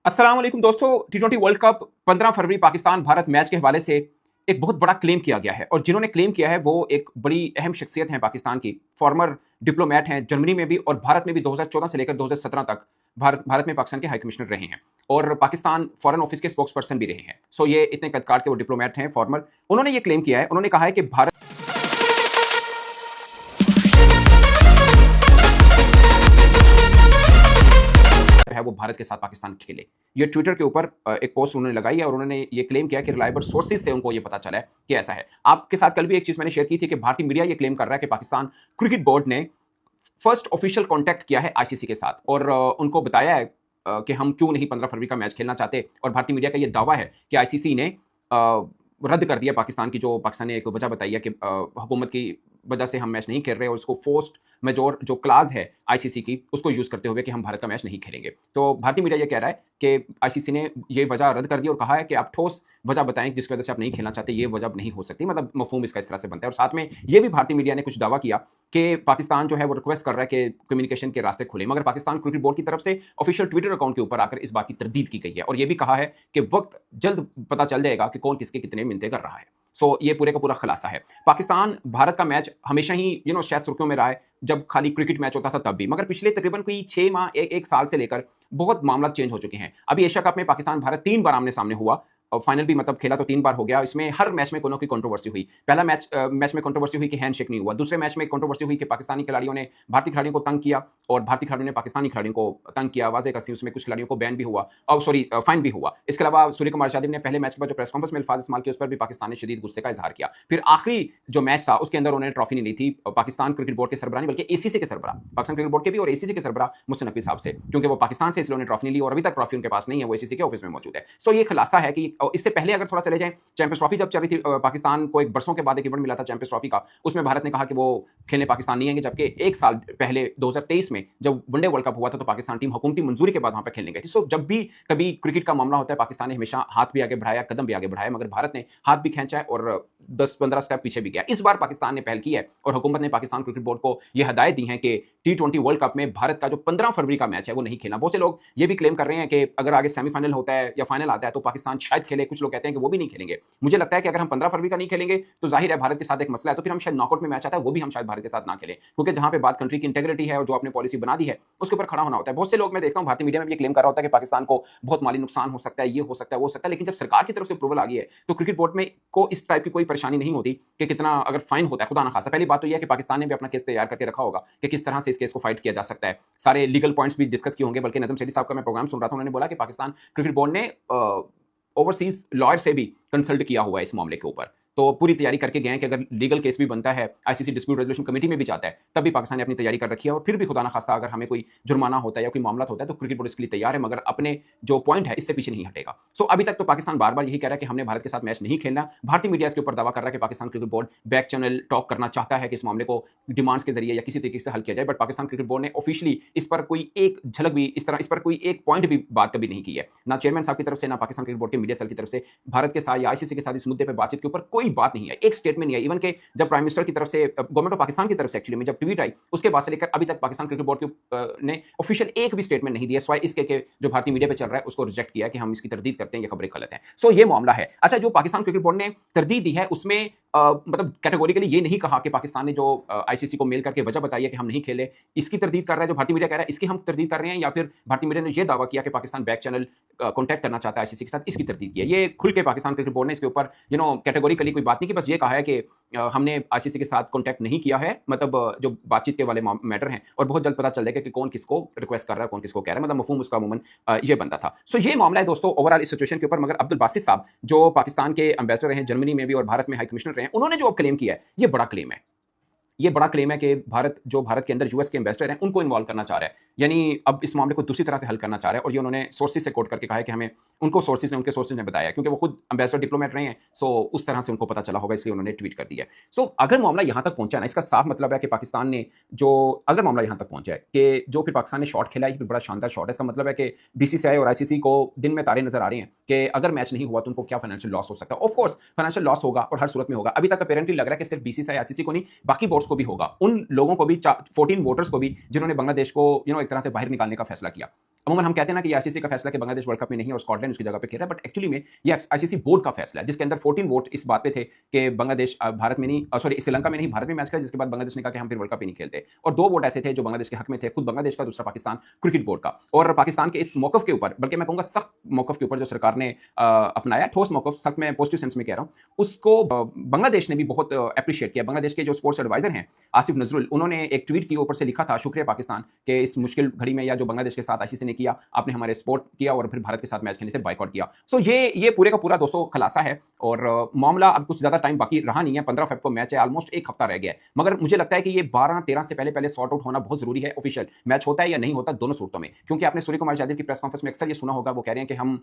अस्सलाम वालेकुम दोस्तों। टी20 वर्ल्ड कप 15 फरवरी पाकिस्तान भारत मैच के हवाले से एक बहुत बड़ा क्लेम किया गया है और जिन्होंने क्लेम किया है वो एक बड़ी अहम शख्सियत है पाकिस्तान की। फॉर्मर डिप्लोमेट हैं, जर्मनी में भी और भारत में भी 2014 से लेकर 2017 तक भारत में पाकिस्तान के हाई कमिश्नर रहे हैं और पाकिस्तान फॉरेन ऑफिस के स्पोक्स पर्सन भी रहे हैं। सो ये इतने कद काट के वो डिप्लोमेट हैं, फॉर्मर। उन्होंने ये क्लेम किया है, उन्होंने कहा है कि भारत है वो भारत के साथ पाकिस्तान खेले। ये ट्विटर के ऊपर एक पोस्ट उन्होंने लगाई है और उन्होंने ये क्लेम किया कि रिलायबल सोर्सेज से उनको ये पता चला है कि ऐसा है। आपके साथ कल भी एक चीज मैंने शेयर की थी कि भारतीय मीडिया ये क्लेम कर रहा है कि पाकिस्तान क्रिकेट बोर्ड ने फर्स्ट ऑफिशियल कांटेक्ट किया है आईसीसी के साथ और उनको बताया है कि हम क्यों नहीं 15 फरवरी का मैच खेलना चाहते। और भारतीय मीडिया का ये दावा है कि आईसीसी ने रद्द कर दिया पाकिस्तान की, जो पाकिस्तान ने एक वजह बताई है कि हुकूमत की वजह से हम मैच नहीं खेल रहे और उसको फोर्स्ड मेजोर जो क्लास है आईसीसी की उसको यूज करते हुए कि हम भारत का मैच नहीं खेलेंगे। तो भारतीय मीडिया ये कह रहा है कि आईसीसी ने ये वजह रद्द कर दी और कहा है कि आप ठोस वजह बताएं जिसकी वजह से आप नहीं खेलना चाहते, ये वजह नहीं हो सकती। मतलब मफहूम इसका इस तरह से बनता है। और साथ में ये भी भारतीय मीडिया ने कुछ दावा किया कि पाकिस्तान जो है वो रिक्वेस्ट कर रहा है कि कम्युनिकेशन के रास्ते खुले, मगर पाकिस्तान क्रिकेट बोर्ड की तरफ से ऑफिशियल ट्विटर अकाउंट के ऊपर आकर इस बात की तरदीद की गई है और ये भी कहा है कि वक्त जल्द पता चल जाएगा कि कौन किसके कितने मिनटें कर रहा है। सो ये पूरे का पूरा खुलासा है। पाकिस्तान भारत का मैच हमेशा ही शायद सुर्खियों में रहा है जब खाली क्रिकेट मैच होता था तब भी, मगर पिछले तकरीबन कोई 6 माह एक साल से लेकर बहुत मामला चेंज हो चुके हैं। अभी एशिया कप में पाकिस्तान भारत 3 बार आमने सामने हुआ और फाइनल भी मतलब खेला तो 3 बार हो गया। इसमें हर मैच में कोई कंट्रोवर्सी हुई। पहला मैच में कंट्रोवर्सी हुई कि हैंडशेक नहीं हुआ। दूसरे मैच में कंट्रोवर्सी हुई कि पाकिस्तानी खिलाड़ियों ने भारतीय खिलाड़ियों को तंग किया और भारतीय खिलाड़ियों ने पाकिस्तानी खिलाड़ियों को तंग किया। वाज़ेह कसी उसमें कुछ खिलाड़ियों को बैन भी हुआ और फाइन भी हुआ। इसके अलावा सूर्य कुमार यादव ने पहले मैच के बाद जो प्रेस कॉन्फ्रेंस में अल्फाज इस्तेमाल किए उस पर भी पाकिस्तान ने शदीद गुस्से का इजहार किया। फिर आखिरी जो मैच था उसके अंदर उन्होंने ट्रॉफी नहीं ली थी पाकिस्तान क्रिकेट बोर्ड के सरबराह नहीं बल्कि एसीसी के सरबराह, पाकिस्तान क्रिकेट बोर्ड के भी और एसीसी के सरबराह मुहसिन नकवी साहब से, क्योंकि वो पाकिस्तान से इसलिए उन्होंने ट्रॉफी नहीं ली और अभी तक ट्रॉफी उनके पास नहीं है, वो एसीसी के ऑफिस में मौजूद है। सो ये खुलासा है कि इससे पहले अगर थोड़ा चले जाएं, चैंपियंस ट्रॉफी जब चल रही थी पाकिस्तान को एक बरसों के बाद एक इवेंट मिला था चैंपियंस ट्रॉफी का, उसमें भारत ने कहा कि वो खेलने पाकिस्तान नहीं आएंगे, जबकि एक साल पहले 2023 में जब वनडे वर्ल्ड कप हुआ था तो पाकिस्तान टीम हुकूमती मंजूरी के बाद वहां पर खेलने गई थी। सो जब भी कभी क्रिकेट का मामला होता है पाकिस्तान ने हमेशा हाथ भी आगे बढ़ाया, कदम भी आगे बढ़ाया, मगर भारत ने हाथ भी खींचा है और 10-15 स्टेप पीछे भी गया। इस बार पाकिस्तान ने पहल की है और हुकूमत ने पाकिस्तान क्रिकेट बोर्ड को यह हदायत दी है कि टी20 वर्ल्ड कप में भारत का जो 15 फरवरी का मैच है वो नहीं खेलना। बहुत से लोग ये भी क्लेम कर रहे हैं कि अगर आगे सेमीफाइनल होता है या फाइनल आता है तो पाकिस्तान शायद खेले। कुछ लोग कहते हैं कि वो भी नहीं खेलेंगे। मुझे लगता है कि अगर हम 15 फरवरी का नहीं खेलेंगे तो जाहिर है भारत के साथ एक मसला है, तो फिर हम शायद नॉकआउट में मैच आता है वो भी हम शायद भारत के साथ ना खेलें, क्योंकि जहां पे बात कंट्री की इंटेग्रिटी है और जो आपने पॉलिसी बना दी है उसके ऊपर खड़ा होना होता है। बहुत से लोग मैं देखता हूं भारतीय मीडिया में ये क्लेम कर रहा होता है कि पाकिस्तान को बहुत माली नुकसान हो सकता है, ये हो सकता है, वो हो सकता है, लेकिन जब सरकार की तरफ से अप्रूवल आ गई है तो क्रिकेट बोर्ड में को इस टाइप की कोई परेशानी नहीं होती कि कितना अगर फाइन होता है। खुदा ना खासा, पहली बात तो यह है कि पाकिस्तान ने भी अपना केस तैयार करके रखा होगा कि किस तरह से इस केस को फाइट किया जा सकता है। सारे लीगल पॉइंट्स भी डिस्कस किए होंगे। बल्कि नजम सेठी साहब का मैं प्रोग्राम सुन रहा था, उन्होंने बोला कि पाकिस्तान क्रिकेट बोर्ड ने ओवरसीज लॉयर से भी कंसल्ट किया हुआ है इस मामले के ऊपर, तो पूरी तैयारी करके गए हैं कि अगर लीगल केस भी बनता है आईसीसी डिस्प्यूट रेजोल्यूशन कमेटी में भी जाता है तब भी पाकिस्तान ने अपनी तैयारी कर रखी है और फिर भी खुदा ना खास्ता अगर हमें कोई जुर्माना होता है या कोई मामला होता है तो क्रिकेट बोर्ड इसके लिए तैयार है, मगर अपने जो पॉइंट है इससे पीछे नहीं हटेगा। सो अभी तक तो पाकिस्तान बार बार यही कह रहा है कि हमने भारत के साथ मैच नहीं खेलना। भारतीय मीडिया इसके ऊपर दावा कर रहा है कि Pakistan cricket board back channel talk करना चाहता है कि इस मामले को डिमांड्स के जरिए या किसी तरीके से हल किया जाए, बट पाकिस्तान क्रिकेट बोर्ड ने ऑफिशियली इस पर कोई एक झलक भी इस पर कोई एक पॉइंट भी बात कभी नहीं की है। ना चेयरमैन साहब की तरफ से ना पाकिस्तान क्रिकेट बोर्ड के मीडिया सेल की तरफ से भारत के साथ या आईसीसी के साथ इस मुद्दे पर बातचीत के ऊपर कोई बात नहीं है, एक स्टेटमेंट नहीं है। इवन के जब प्राइम मिनिस्टर की तरफ से गवर्नमेंट ऑफ पाकिस्तान की तरफ से एक्चुअली में जब ट्वीट आई उसके बाद से लेकर अभी तक पाकिस्तान क्रिकेट बोर्ड ने ऑफिशियल एक भी स्टेटमेंट नहीं दिया, स्वाय इसके के जो भारतीय मीडिया पे चल रहा है उसको रिजेक्ट किया कि हम इसकी तरदीद करते हैं, ये खबरें गलत हैं। सो ये मामला है। अच्छा, जो पाकिस्तान क्रिकेट बोर्ड ने तरदीद दी है उसमें मतलब कैटेगोरिकली ये नहीं कहा कि पाकिस्तान ने जो आईसीसी को मेल करके वजह बताई है कि हम नहीं खेले, इसकी तरदीद कर रहा है जो भारतीय मीडिया कह रहा है, इसकी हम तरदीद कर रहे हैं, या फिर भारतीय मीडिया ने यह दावा किया कि पाकिस्तान बैक चैनल कॉन्टैक्ट करना चाहता है आईसीसी के साथ, इसकी तरदीद की है। ये खुल के पाकिस्तान क्रिकेट बोर्ड ने इसके ऊपर कैटेगोरिकली कोई बात नहीं की, बस ये कहा है कि हमने आईसीसी के साथ कॉन्टैक्ट नहीं किया है, मतलब जो बातचीत के वाले मैटर हैं, और बहुत जल्द पता चल जाएगा कि कौन किसको रिक्वेस्ट कर रहा है कौन किसको कह रहा है, मतलब मफहूम उसका अमूमन ये बनता था। सो ये मामला है दोस्तों ओवरऑल इस सिचुएशन के ऊपर। मगर अब्दुल बासित साहब जो पाकिस्तान के एम्बेसडर हैं जर्मनी में भी और भारत में हाई कमिश्नर रहे हैं, उन्होंने जो क्लेम किया है ये बड़ा क्लेम है। ये बड़ा क्लेम है कि भारत के अंदर यूएस के एम्बेसडर हैं उनको इन्वॉल्व करना चाह रहा है, यानी अब इस मामले को दूसरी तरह से हल करना चाह रहा है। और ये उन्होंने सोर्सेज से कोट करके कहा है कि हमें उनके सोर्सेज ने बताया, क्योंकि वो खुद एम्बेसडर डिप्लोमेट रहे हैं, सो उस तरह से उनको पता चला होगा, इसलिए उन्होंने ट्वीट कर दिया। सो अगर मामला यहां तक पहुंचा ना, इसका साफ मतलब है कि पाकिस्तान ने अगर मामला यहां तक पहुंचा है कि जो फिर पाकिस्तान ने शॉट खेला है बड़ा शानदार शॉट है, इसका मतलब है कि बीसीसीआई और आईसीसी को दिन में तारे नजर आ रहे हैं कि अगर मैच नहीं हुआ तो उनको क्या फाइनेंशियल लॉस हो सकता है। ऑफकोर्स फाइनेंशियल लॉस होगा और हर सूरत में होगा। अभी तक अपेरेंटली लग रहा है कि सिर्फ बीसीसीआई आईसीसी को नहीं बाकी बोर्ड्स को भी होगा, उन लोगों को भी 14 वोटर्स को भी जिन्होंने बांग्लादेश को एक तरह से बाहर निकालने का फैसला किया अमूमन हम कहते हैं ना कि ये आईसीसी का फैसला कि बांग्लादेश वर्ल्ड कप में नहीं है और स्कॉटलैंड उसकी जगह पे खेल रहा है, बट एक्चुअली में ये आईसीसी बोर्ड का फैसला है, जिसके अंदर 14 वोट इस बात पे थे कि बांग्लादेश भारत में नहीं, सॉरी श्रीलंका में नहीं भारत में मैच खेला, जिसके बाद बांग्लादेश ने कहा कि हम फिर वर्ल्ड कप ही नहीं खेलते। और 2 वोट ऐसे थे जो बांग्लादेश के हक में थे, खुद बांग्लादेश का, दूसरा पाकिस्तान क्रिकेट बोर्ड का। और पाकिस्तान के इस मौकफ के ऊपर, बल्कि मैं कहूंगा सख्त मौकफ के ऊपर जो सरकार ने अपनाया, ठोस मौकफ, सख्त में पॉजिटिव सेंस में कह रहा हूं, उसको बांग्लादेश ने भी बहुत अप्रिशिएट किया। बांग्लादेश के जो स्पोर्ट्स एडवाइजर हैं आसिफ नजरुल, उन्होंने एक ट्वीट के ऊपर से लिखा था, शुक्रिया पाकिस्तान के इस मुश्किल घड़ी में, या जो बांग्लादेश के साथ आईसीसी ने किया, आपने हमारे सपोर्ट किया और फिर भारत के साथ मैच खेलने से बाइकआउट किया। सो ये पूरे का पूरा दोस्तों खुलासा है। और मामला अब कुछ ज्यादा टाइम बाकी रहा नहीं है, 15 फेब को मैच है, ऑलमोस्ट एक हफ्ता रह गया है। मगर मुझे लगता है कि ये 12-13 से पहले सॉर्ट आउट होना बहुत जरूरी है। ऑफिशियल मैच होता है या नहीं होता, दोनों सूरतों में, क्योंकि आपने सूर्य कुमार यादव की प्रेस कॉन्फ्रेंस में अक्सर ये सुना होगा, वो कह रहे हैं कि हम